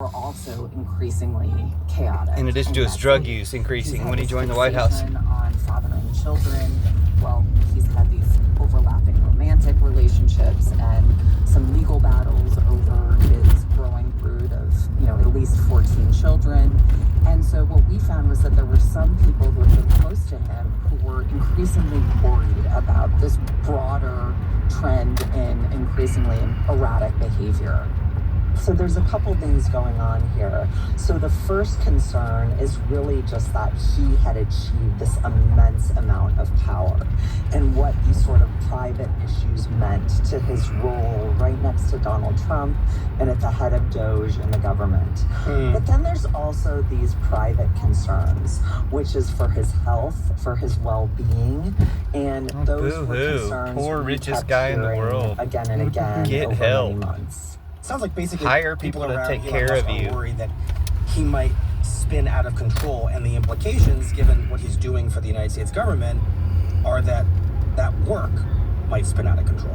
were also increasingly chaotic. In addition to his drug use increasing when he joined the White House. On fathering children. Well, he's had these overlapping romantic relationships and some legal battles over his growing brood of, at least 14 children. And so what we found was that there were some people who had been close to him who were increasingly worried about this broader trend in increasingly erratic behavior. So there's a couple things going on here. So the first concern is really just that he had achieved this immense amount of power and what these sort of private issues meant to his role right next to Donald Trump and at the head of Doge in the government. But then there's also these private concerns, which is for his health, for his well-being, and those were concerns poor richest guy in the world. Again and again Get over help. many months. Sounds like basically hire people to take care of you. Are worried that he might spin out of control, and the implications, given what he's doing for the United States government, are that work might spin out of control.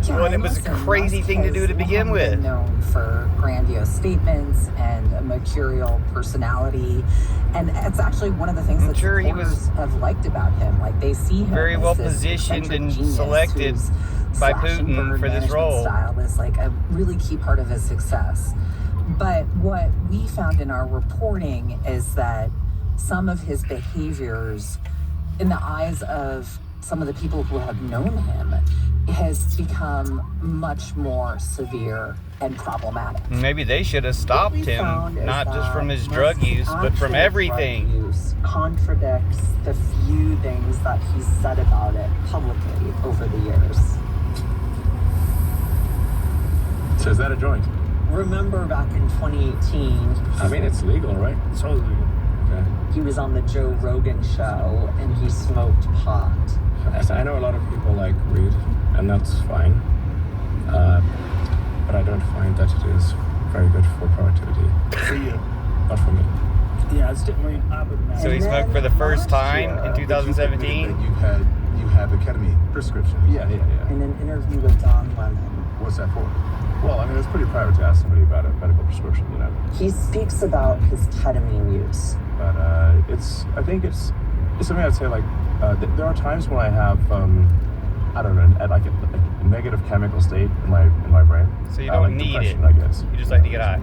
Yeah, well, and it was a crazy thing to do to begin with. Been known for grandiose statements and a mercurial personality, and it's actually one of the things that supporters have liked about him. Like, they see him very as well this positioned and genius selected by Putin for this role. Style is like a really key part of his success. But what we found in our reporting is that some of his behaviors, in the eyes of some of the people who have known him, has become much more severe and problematic. Maybe they should have stopped him, not just from his drug use, but from everything. Drug use contradicts the few things that he's said about it publicly over the years. So is that a joint? Remember back in 2018... I mean, it's legal, right? It's totally legal. Okay. He was on the Joe Rogan show, and he smoked pot. I know a lot of people like weed, and that's fine. But I don't find that it is very good for productivity. For you? Not for me. Yeah, it's definitely... So he smoked for the first time in 2017? You had the ketamine prescription. Yeah. In an interview with Don Lemon. What's that for? Well, I mean, it's pretty private to ask somebody about a medical prescription, He speaks about his ketamine use. But I think it's something I'd say, like, there are times when I have, I don't know, like a negative chemical state in my brain. So you don't like need it. I guess. You just like to get high.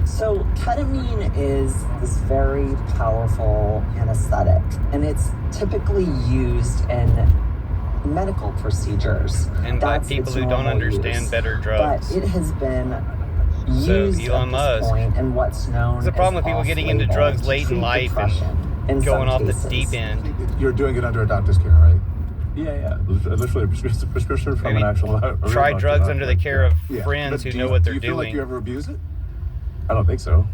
So ketamine is this very powerful anesthetic, and it's typically used in medical procedures. And by people who don't understand better drugs. But it has been used Elon Musk. Point in what's known There's a problem with people getting into drugs late in life and going off the deep end. You're doing it under a doctor's care, right? Yeah. Literally a prescription from an actual... Try drugs under the care of friends who know what they're doing. Do you feel like doing. you ever abuse it? I don't think so.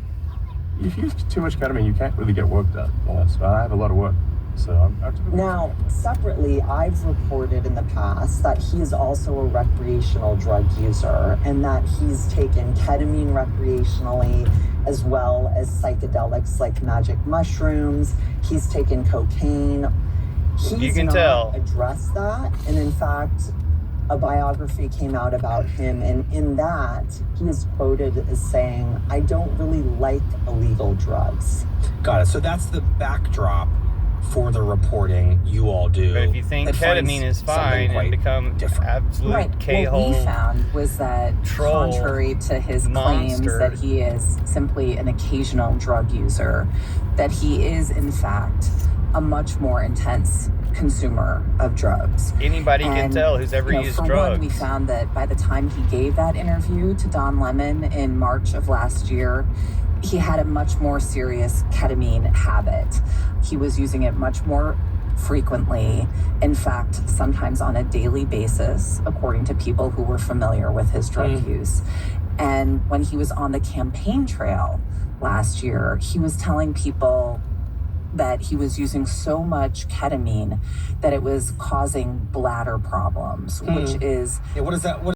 If you use too much ketamine, you can't really get work done. So I have a lot of work. So I'm now, separately, I've reported in the past that he is also a recreational drug user and that he's taken ketamine recreationally as well as psychedelics like magic mushrooms. He's taken cocaine. You can tell. Addressed that, and in fact, a biography came out about him, and in that, he is quoted as saying, "I don't really like illegal drugs." Got it. So that's the backdrop for the reporting you all do. But if you think ketamine is fine and become absolute K-hole, what we found was that contrary to his claims that he is simply an occasional drug user, that he is in fact a much more intense consumer of drugs. Anybody can tell who's ever used drugs. For one, we found that by the time he gave that interview to Don Lemon in March of last year, he had a much more serious ketamine habit. He was using it much more frequently, in fact, sometimes on a daily basis, according to people who were familiar with his drug use. And when he was on the campaign trail last year, he was telling people that he was using so much ketamine that it was causing bladder problems, which is... Yeah, what is that?